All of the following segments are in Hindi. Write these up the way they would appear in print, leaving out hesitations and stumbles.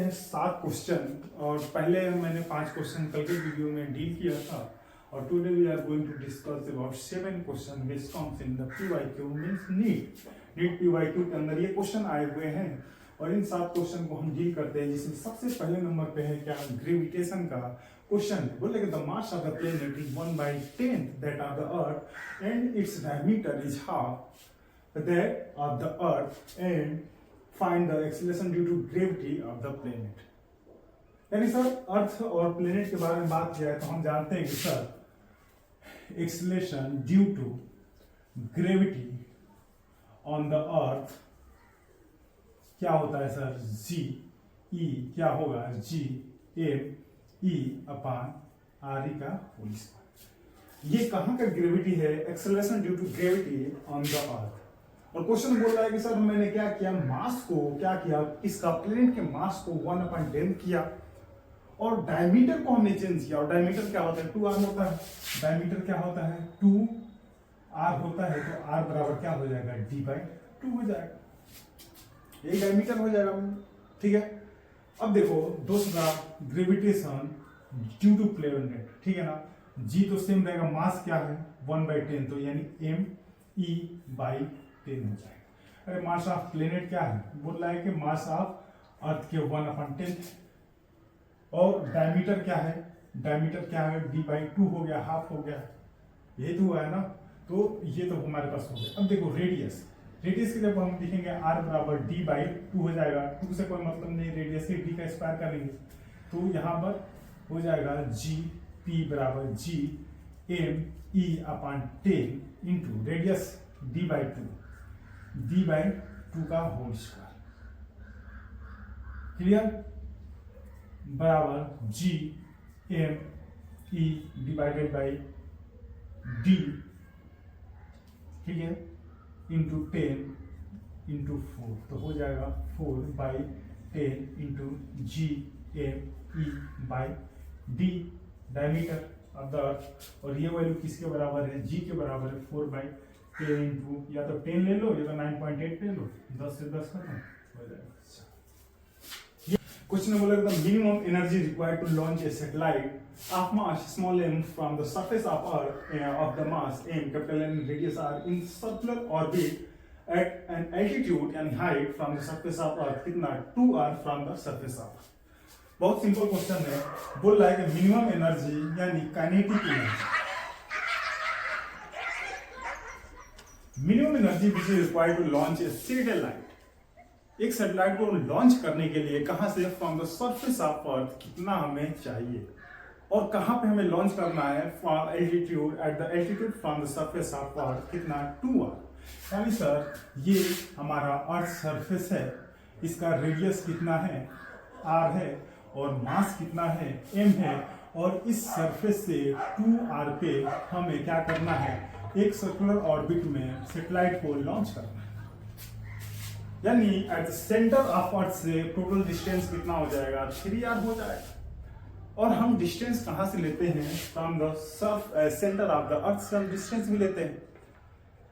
हैं 7 क्वेश्चन और पहले मैंने 5 क्वेश्चन कल के वीडियो में डील किया था और today we are going to discuss about 7 question which comes in the PYQ means NEET PYQ के अंदर ये क्वेश्चन आए हुए हैं और इन 7 क्वेश्चन को हम डील करते हैं, जिसमें सबसे पहले नंबर पे है क्या ग्रेविटेशन का क्वेश्चन। बोले कि the mass of the planet is 1/10 that of the earth and its diameter is half that of the earth and find the acceleration due to gravity of the planet. यानी सर अर्थ और प्लेनेट के बारे में बात किया है तो हम जानते हैं कि sir acceleration due to gravity on the earth क्या होता है सर, जी ई क्या होगा, G M E upon R E का होल स्क्वायर। ये कहां का ग्रेविटी है, acceleration due to gravity on the earth. और क्वेश्चन बोल रहा है कि सर मैंने क्या किया, मास को क्या किया, इसका प्लेनेट के मास को 1/10 किया और डायमीटर को हमने चेंज किया। और डायमीटर क्या होता है, 2r होता है। डायमीटर क्या होता है, 2r होता है, तो r बराबर क्या हो जाएगा, d/2 हो जाएगा, यही डायमीटर हो जाएगा। ठीक है, अब देखो दूसरा ग्रेविटेशन ड्यू टू प्लेनेट, ठीक है ना, जी तो सेम रहेगा, मास क्या है 1/10 तो यानी me/10 हो जाएगा। अरे मास ऑफ प्लेनेट क्या है, बोल रहा है कि मास ऑफ अर्थ के 1/10 और डायमीटर क्या है, डायमीटर क्या है d/2 हो गया, हाफ हो गया, यही तो हुआ है ना, तो ये तो हमारे पास हो गया। अब देखो रेडियस, रेडियस की जब हम लिखेंगे r बराबर d/2 हो जाएगा, 2 से कोई मतलब नहीं, रेडियस से d का स्क्वायर करेंगे तो यहाँ पर हो जाएगा जी पी बराबर G M E upon 10 into radius d/2 का होल स्क्वायर, क्लियर, बराबर G M E divided by D, ठीक है, इंटू 10 इंटू 4 तो हो जाएगा 4/10 into G M E by D, diameter of the earth. और ये वैल्यू किसके बराबर है, जी के बराबर है 4/10 इंटू, या तो 10 ले लो या तो 9.8 ले लो, 10 से 10 करना हो जाएगा। कुछ ने बोला the minimum energy required to launch a satellite of mass small m from the surface of earth of the mass m capital N radius r in circular orbit at an altitude and height from the surface of earth कितना 2r from the surface of earth। बहुत सिंपल क्वेश्चन है, बोल रहा है कि मिनिमम एनर्जी यानी kinetic energy, minimum energy which is required to launch a satellite, एक सैटेलाइट को लॉन्च करने के लिए कहां से, from the surface of earth कितना हमें चाहिए और कहां पे हमें लॉन्च करना है, from altitude, at the altitude from the surface of earth कितना 2r। यानी सर ये हमारा अर्थ सरफेस है, इसका रेडियस कितना है r है और मास कितना है m है, और इस सरफेस से 2r पे हमें क्या करना है, एक सर्कुलर ऑर्बिट में सैटेलाइट को लॉन्च करना है। यानी at the centre of earth से टोटल डिस्टेंस कितना हो जाएगा, 3r हो जाएगा। और हम डिस्टेंस कहां से लेते हैं, from the centre of the अर्थ से हम डिस्टेंस भी लेते हैं।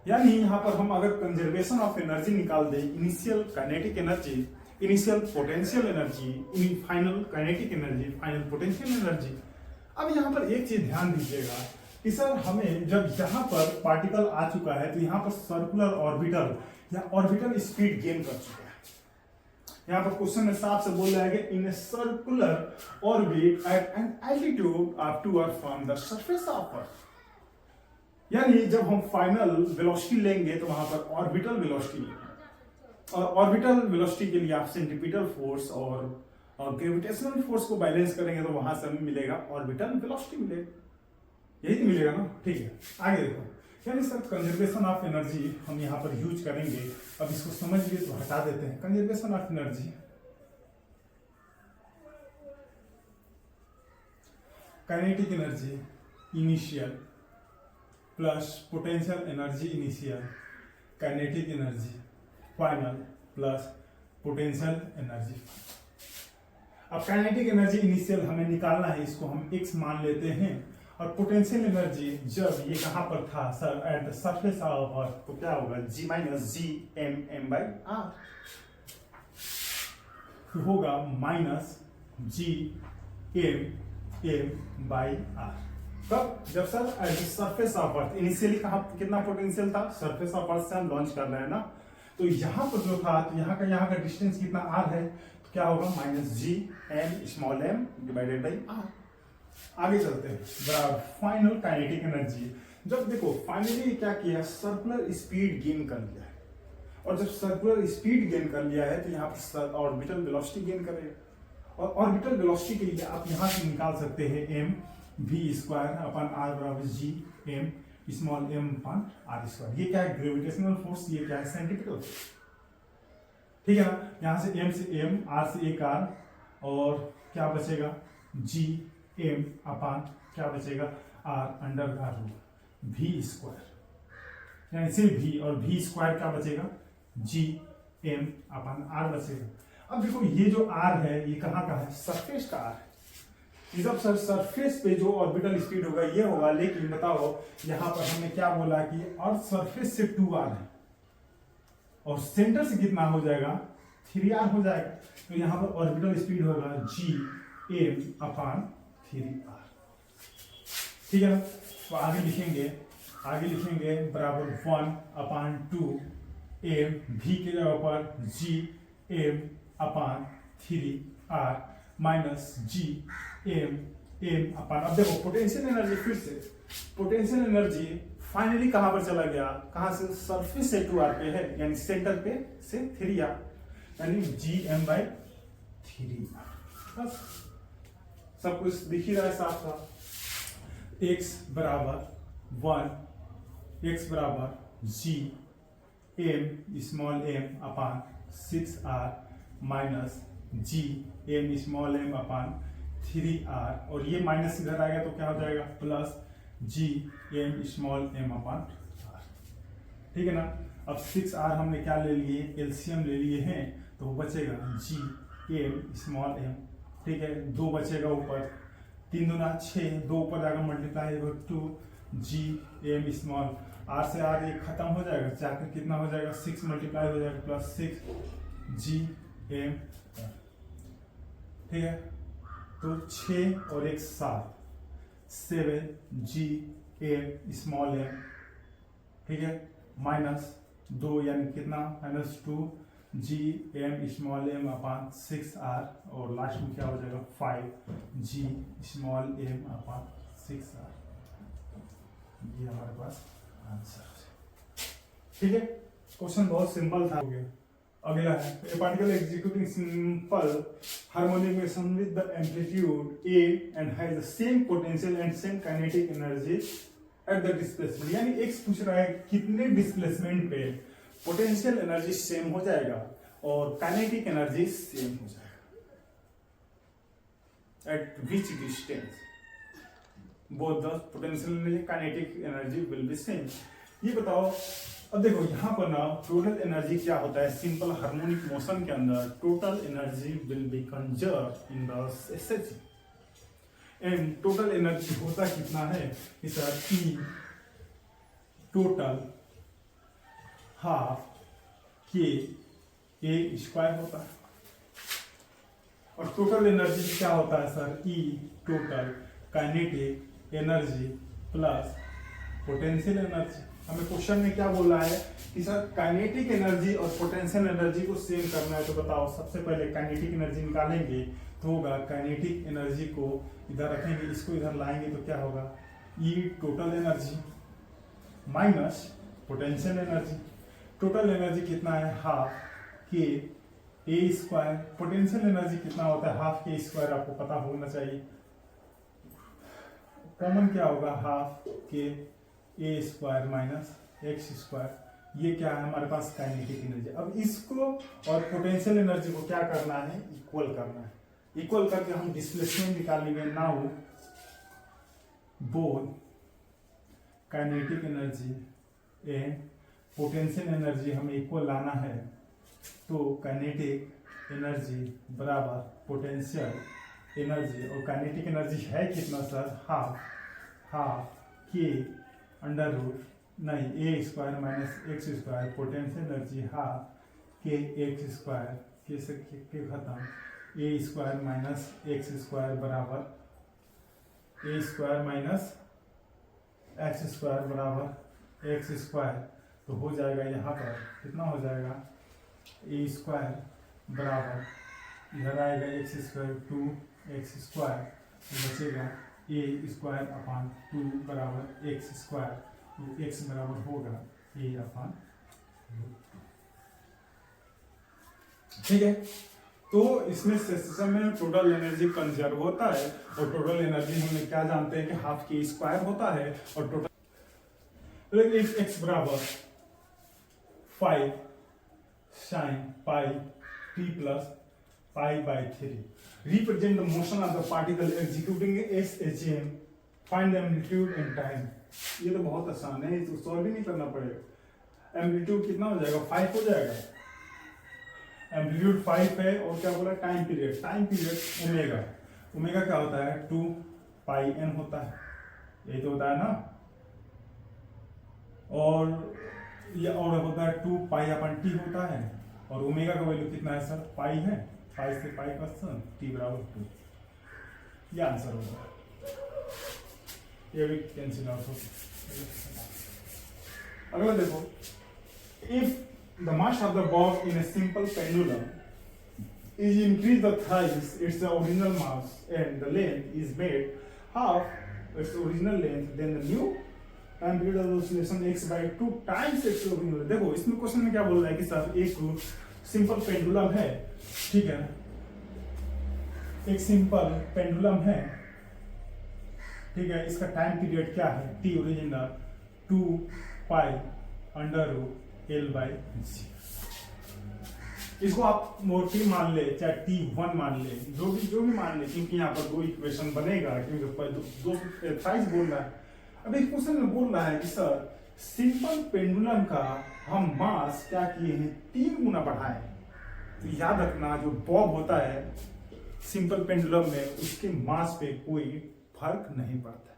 यानी यहां पर हम अगर कंजर्वेशन ऑफ एनर्जी निकाल दें, initial kinetic energy, initial potential energy, final kinetic energy, final potential energy. अब यहां पर एक चीज ध्यान दीजिएगा कि सर हमें जब यहां पर पार्टिकल आ चुका है तो यहां पर सर्कुलर ऑर्बिटल या ऑर्बिटल स्पीड गेन कर चुका है। यहाँ पर क्वेश्चन में साफ से बोल रहा है कि in a circular orbit at an altitude of 2r from the surface of earth. यानी जब हम फाइनल वेलोसिटी लेंगे तो वहां पर ऑर्बिटल वेलोसिटी लेंगे, और ऑर्बिटल वेलोसिटी के लिए आप सेंट्रीपिटल फोर्स और ग्रेविटेशनल फोर्स को बैलेंस करेंगे तो वहां से हमें मिलेगा ऑर्बिटल वेलोसिटी मिलेगा, यही तो मिलेगा ना। ठीक है, आगे देखो, यानी सर कंजर्वेशन ऑफ एनर्जी हम यहाँ पर यूज करेंगे। अब इसको समझ लिए तो हटा देते हैं। Conservation of energy, kinetic energy initial plus potential energy initial, kinetic energy final plus potential energy. अब काइनेटिक एनर्जी इनिशियल हमें निकालना है, इसको हम x मान लेते हैं, और पोटेंशियल एनर्जी जब ये कहां पर था sir, at the surface of earth, तो क्या होगा g - g m m/r। होगा minus G M by R. तब जब sir surface of earth initially कहा कितना पोटेंशियल था, सरफेस ऑफ अर्थ से हम लॉन्च कर रहे हैं ना, तो यहाँ पर जो था तो यहाँ का डिस्टेंस कितना आर है, तो क्या होगा minus G M small M divided by R. आगे चलते हैं, बराबर फाइनल काइनेटिक एनर्जी। जब देखो फाइनली क्या किया, सर्कुलर स्पीड गेन कर लिया है, और जब सर्कुलर स्पीड गेन कर लिया है तो यहाँ पर ऑर्बिटल वेलोसिटी गेन करेगा, और ऑर्बिटल वेलोसिटी के लिए आप यहाँ से निकाल सकते हैं M V square upon R बराबर G M small M upon R square. ये क्या है, ग्रेविटेशनल फोर्स, ये क्या है, सेंट्रीपिटल। ठीक है ना, यहाँ से एम आर से एक आर, और क्या बचेगा जी एम अपन क्या बचेगा आर अंडर का रूट वी स्क्वायर, यानी सिर्फ वी, और वी स्क्वायर क्या बचेगा जी एम अपन आर बचेगा। अब देखो ये जो आर है ये कहाँ का है, सरफेस का आर है। जब सर सरफेस पे जो ऑर्बिटल स्पीड होगा ये होगा, लेकिन बताओ यहाँ पर हमने क्या बोला कि अर्थ सरफेस से 2r है और सेंटर से कितना हो जाएगा 3r हो जाएगा, तो यहाँ पर ऑर्बिटल स्पीड होगा जी एम अपान 3r। ठीक है ना, तो आगे लिखेंगे बराबर 1/2 एम वी के जगह पर G M upon 3r minus G M अपान, अब देखो पोटेंशियल एनर्जी, फिर से पोटेंशियल एनर्जी फाइनली कहां पर चला गया, कहां से, सरफेस से 2r पे है, यानी सेंटर पे से 3r, यानी जी एम बाई 3r। बस सब कुछ दिख ही रहा है साफ साफ। x बराबर 1, x बराबर G M small M upon 6r minus G M small M upon 3r, और ये माइनस इधर आएगा तो क्या हो जाएगा plus G M small M upon r। ठीक है ना, अब 6r हमने क्या ले लिए, एलसीएम ले लिए हैं, तो बचेगा जी एम स्मॉल एम। ठीक है, 2 बचेगा ऊपर, 3 दूना 6, 2 ऊपर जाकर multiply 2 G M small, r से r ये खत्म हो जाएगा, जाकर कितना हो जाएगा 6 मल्टीप्लाई हो जाएगा प्लस 6 जी एम। ठीक है, तो 6 और 1 7 जी एम स्मॉल एम। ठीक है, माइनस 2 यानी कितना minus 2 G M small M upon 6r, और लास्ट में क्या हो जाएगा 5 जी स्मॉल एम अपान 6r। ये हमारे पास आंसर है। ठीक है, क्वेश्चन बहुत सिंपल था। हो गया, अगला है a particle executing simple harmonic motion with the amplitude a and has the same potential and same kinetic energy at the displacement, यानी x पूछ रहा है कितने डिस्प्लेसमेंट पे पोटेंशियल एनर्जी सेम हो जाएगा और काइनेटिक एनर्जी सेम हो जाएगा, eight which distance both the potential energy kinetic energy will be same. ये बताओ। अब देखो यहाँ पर ना टोटल एनर्जी क्या होता है, सिंपल हार्मोनिक मोशन के अंदर total energy will be conserve in the SH, and total energy होता कितना है, इसे ई टोटल हाफ के ए स्क्वायर होता है, और टोटल एनर्जी क्या होता है sir, E total kinetic energy plus potential energy. हमें क्वेश्चन में क्या बोला है कि सर काइनेटिक एनर्जी और पोटेंशियल एनर्जी को सेम करना है, तो बताओ सबसे पहले काइनेटिक एनर्जी निकालेंगे तो होगा काइनेटिक एनर्जी को इधर रखेंगे, इसको इधर लाएंगे तो क्या होगा E total energy minus potential energy. Total energy कितना है हाफ के ए स्क्वायर, पोटेंशियल एनर्जी कितना होता है हाफ के स्क्वायर, आपको पता होना चाहिए, कॉमन क्या होगा हाफ के ए स्क्वायर माइनस एक्स स्क्वायर, ये क्या है हमारे पास काइनेटिक एनर्जी। अब इसको और पोटेंशियल एनर्जी को क्या करना है, इक्वल करना है, इक्वल करके हम डिस्प्लेसमेंट निकालेंगे। Now both kinetic energy and potential energy हमें इक्वल लाना है, तो काइनेटिक एनर्जी बराबर पोटेंशियल एनर्जी, और काइनेटिक एनर्जी है कितना सर, हाफ के अंडर रूट नहीं A square minus X square, potential energy half के एक्स स्क्वायर कैसे के खत्म A square minus X square बराबर A square minus X square बराबर एक्स स्क्वायर, तो हो जाएगा यहाँ पर कितना हो जाएगा ए स्क्वायर बराबर इधर आएगा एक्स स्क्वायर 2x स्क्वायर, तो बचेगा ए स्क्वायर अपान 2 बराबर एक्स स्क्वायर, तो एक्स बराबर होगा ए अपान। ठीक है, तो इसमें सिस्टम में टोटल एनर्जी कंजर्व होता है, और टोटल एनर्जी हमने क्या जानते हैं कि हाफ के स्क्वायर होता है, और टोटल एक्स बराबर 5 sin pi t plus pi by 3 represent the motion of the particle executing SHM, find the amplitude and time. ये तो बहुत आसान है, इसको सॉल्व ही नहीं करना पड़ेगा। एम्पलीट्यूड कितना हो जाएगा 5 हो जाएगा, एम्पलीट्यूड 5 है, और क्या बोला टाइम पीरियड ओमेगा, ओमेगा क्या होता है 2 पाई n होता है, यही तो होता है ना, और ये और होता है 2 पाई अपन टी होता है, और ओमेगा का वैल्यू कितना है सर पाई है, पाई से पाई का सन टी बराबर 2, ये आंसर होगा, ये भी कैंसिल आउट हो। अगला देखो, if the mass of the ball in a simple pendulum is increased the thrice its original mass and the length is made half its original length, then the new time period of oscillation x by 2 times its original। देखो इसमें क्वेश्चन में क्या बोल रहा है कि सर एक सिंपल पेंडुलम है, ठीक है, एक सिंपल पेंडुलम है, ठीक है, इसका टाइम पीरियड क्या है t original 2 pi under root l by G. इसको आप मोटी मान ले चाहे T1 मान ले, जो भी मान ले, क्योंकि यहाँ पर दो इक्वेशन बनेगा, क्योंकि दो थ्राइस बोल रहा है। अब एक क्वेश्चन में बोल रहा है कि सर सिंपल पेंडुलम का हम मास क्या किए हैं 3 गुना बढ़ाए। तो याद रखना जो बॉब होता है सिंपल पेंडुलम में उसके मास पे कोई फर्क नहीं पड़ता।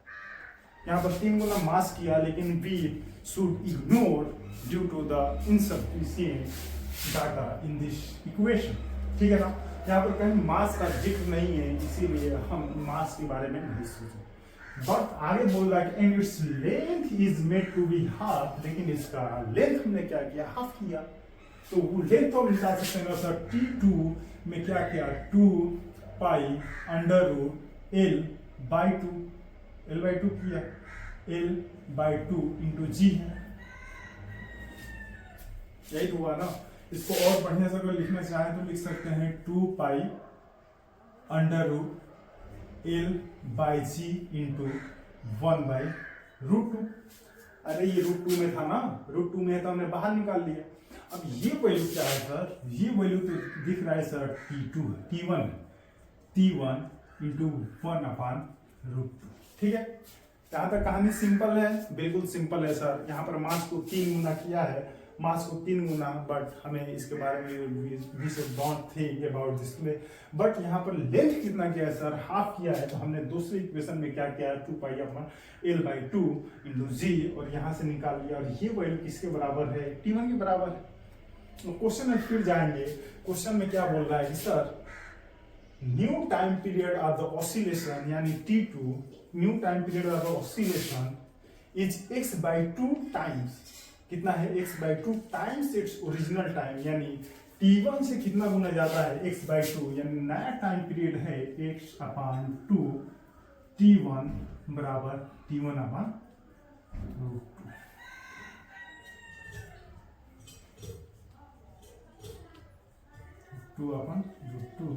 यहाँ पर 3 गुना मास किया, लेकिन we should ignore due to the insufficient data in this equation, ठीक है ना। यहाँ पर कहीं मास का जिक्र नहीं है, इसीलिए हम मास के बारे में नहीं सोचें। बट आगे बोल रहा है and its length is made to be half, लेकिन इसका लेंथ हमने क्या किया हाफ किया, तो वो लेंथ और निकाल सकते हैं सर T2 में क्या किया 2 pi under root L by 2 किया, L बाई 2 इंटू जी है, यही तो हुआ ना। इसको और बढ़िया से अगर लिखना चाहें तो लिख सकते हैं 2 pi under root L by G into 1 by root 2। अरे ये रूट 2 में था ना, रूट 2 में तो हमने बाहर निकाल लिया। अब ये वैल्यू क्या है सर, ये वैल्यू तो दिख रहा है सर T1 इंटू 1 अपान रूट 2, ठीक है। यहाँ तक कहानी सिंपल है, बिल्कुल सिंपल है सर। यहाँ पर मास को 3 गुना किया है, मास को 3 गुना, बट हमें इसके बारे में we should not think about this, but यहाँ पर लेंथ कितना किया है सर हाफ किया है, तो हमने दूसरी इक्वेशन में क्या किया है 2 pi upon L by 2 into G, और यहाँ से निकाल लिया, और ये वैल्यू किसके बराबर है T1 के बराबर है। तो क्वेश्चन में फिर जाएंगे, क्वेश्चन में क्या बोल रहा है कि sir new time period of the oscillation यानी T2, new time period of the oscillation is x by 2 times, कितना है x by 2 times its original time, यानी T1 से कितना गुना जाता है x बाई 2, यानी नया टाइम पीरियड है x अपान 2, T1 बराबर T1 upon root 2 upon root 2,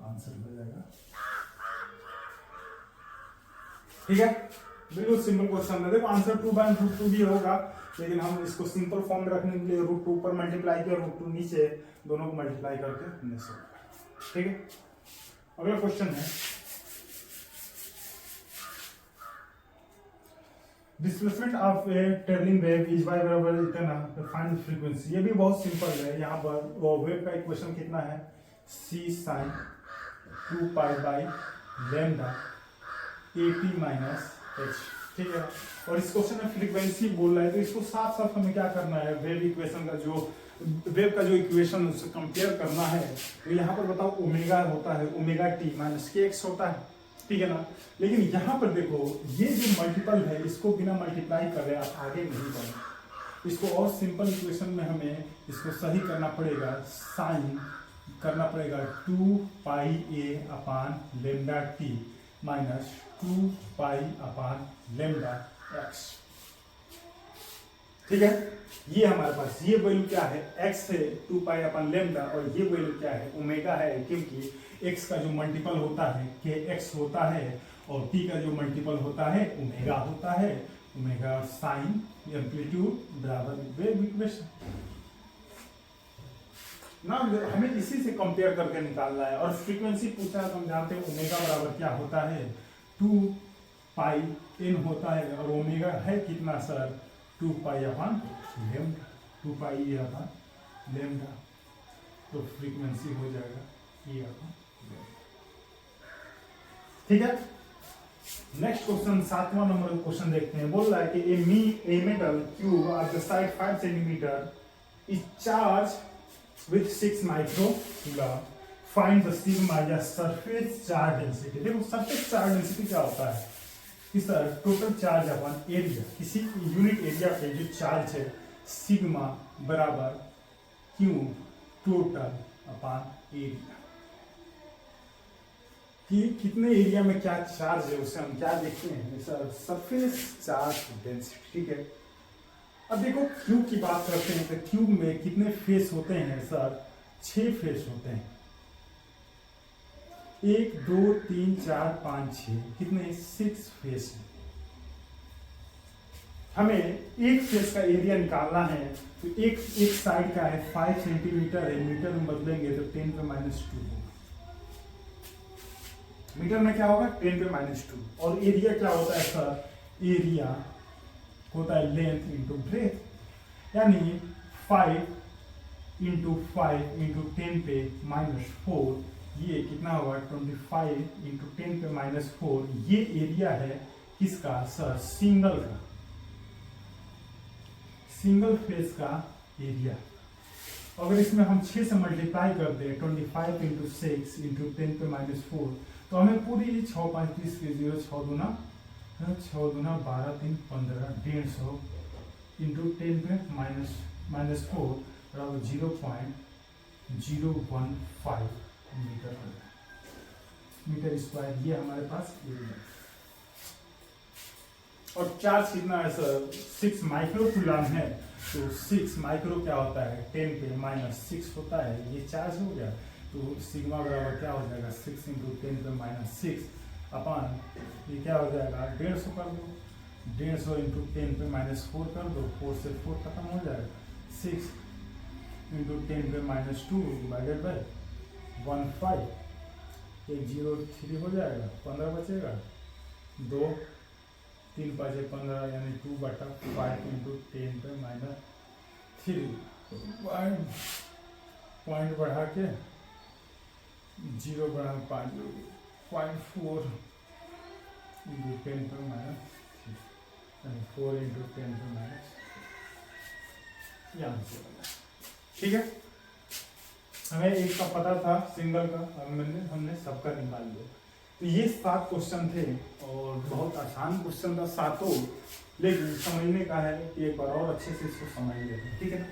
answer हो जाएगा, ठीक है। बिल्कुल सिंपल क्वेश्चन है। देखो आंसर 2 बाय रूट 2 भी होगा, लेकिन हम इसको सिंपल फॉर्म में रखने के लिए रूट 2 ऊपर मल्टीप्लाई किया, रूट 2 नीचे, दोनों को मल्टीप्लाई करके हमने सॉल्व, ठीक है। अगला क्वेश्चन है displacement of a travelling wave is Y बराबर इतना, फाइंड फ्रीक्वेंसी। ये भी बहुत सिंपल है। यहाँ पर वेव का इक्वेशन कितना है c sin 2 pi by lambda at minus h, ठीक है। और इस क्वेश्चन में फ्रीक्वेंसी बोल रहा है, तो इसको साफ साफ हमें क्या करना है, वेव इक्वेशन का जो वेव का जो इक्वेशन उससे कंपेयर करना है, तो यहाँ पर बताओ ओमेगा होता है ओमेगा टी माइनस के एक्स होता है, ठीक है ना। लेकिन यहाँ पर देखो ये जो मल्टीपल है इसको बिना मल्टीप्लाई कर रहे आप आगे नहीं बढ़े, इसको और सिंपल इक्वेशन में हमें इसको सही करना पड़ेगा, साइन करना पड़ेगा 2 पाई ए अपान लेमडा टी माइनस 2 पाई अपान लेमडा एक्स, ठीक है। ये हमारे पास ये वैल्यू क्या है, x है 2 पाई अपान लेमडा, और ये वैल्यू क्या है, ओमेगा है, क्योंकि x का जो मल्टीपल होता है के एक्स होता है और t का जो मल्टीपल होता है ओमेगा होता है, ओमेगा और साइन एम्पलीट्यूड बराबर वेव इक्वेशन ना, हमें इसी से कंपेयर करके निकालना है। और फ्रीक्वेंसी पूछा है तो हम जानते हैं ओमेगा बराबर क्या होता है 2 पाई n होता है, और ओमेगा है कितना सर 2 पाई अपान लेमडा, 2 पाई अपान लेमडा, तो फ्रीक्वेंसी हो जाएगा ये अपान, ठीक है। नेक्स्ट क्वेश्चन 7वां नंबर क्वेश्चन देखते हैं। बोल रहा है कि a metal cube of the side 5 centimetre is charge with 6 microcoulomb, find the sigma या surface charge density। देखो surface charge density क्या होता है कि सर टोटल चार्ज अपन एरिया, किसी यूनिट एरिया पे जो चार्ज है सिग्मा बराबर क्यू टोटल अपान एरिया, कि कितने एरिया में क्या चार्ज है उसे हम क्या देखते हैं सर सरफेस चार्ज डेंसिटी, ठीक है। अब देखो क्यूब की बात करते हैं तो क्यूब में कितने फेस होते हैं सर 6 फेस होते हैं, 1 2 3 4 5 6, कितने 6 फेस है। हमें एक फेस का एरिया निकालना है, तो एक साइड का है 5 सेंटीमीटर है, मीटर में बदलेंगे तो 10 पे -2 होगा, मीटर में क्या होगा 10 पे -2, और एरिया क्या होता है सर, एरिया होता है लेंथ इंटू ब्रेथ, यानी 5 इंटू 5 इंटू 10 पे -4, ये कितना होगा 25 इंटू 10 पे -4, ये एरिया है किसका सर सिंगल का, सिंगल फेस का एरिया। अगर इसमें हम 6 से मल्टीप्लाई कर दें 25 इंटू 6 इंटू 10 पे -4, तो हमें पूरी 6 5 30 के 0 6 दूना 12 3 15 150 इंटू 10 पे -4 बराबर 0.015 मीटर स्क्वायर, ये हमारे पास एरिया। और चार्ज कितना है सर 6 माइक्रोकूलम है, तो 6 माइक्रो क्या होता है 10 पे -6 होता है, ये चार्ज हो गया, तो सिग्मा बराबर क्या हो जाएगा 6 इंटू 10 पे -6 अपान ये क्या हो जाएगा 150 कर दो, 150 इंटू 10 पे -4 कर दो, 4 से 4 खत्म हो जाएगा, 6 इंटू 10 पे -2 डिवाइडेड बाई 15, एक 0 3 हो जाएगा, 15 बचेगा, 2 3 5 15 यानी 2/5 इंटू 10 पे -3, पॉइंट बढ़ा के 0 बढ़ा 5 0.4 इंटू 10 पे -4 इंटू 10 पे यहाँ से बना, ठीक है। हमें एक का पता था सिंगल का, हमने सबका निकाल लिया। तो ये 7 क्वेश्चन थे और बहुत आसान क्वेश्चन था सातों, लेकिन समझने का है कि एक बार और अच्छे से इसको समझ लेते हैं, ठीक है ना।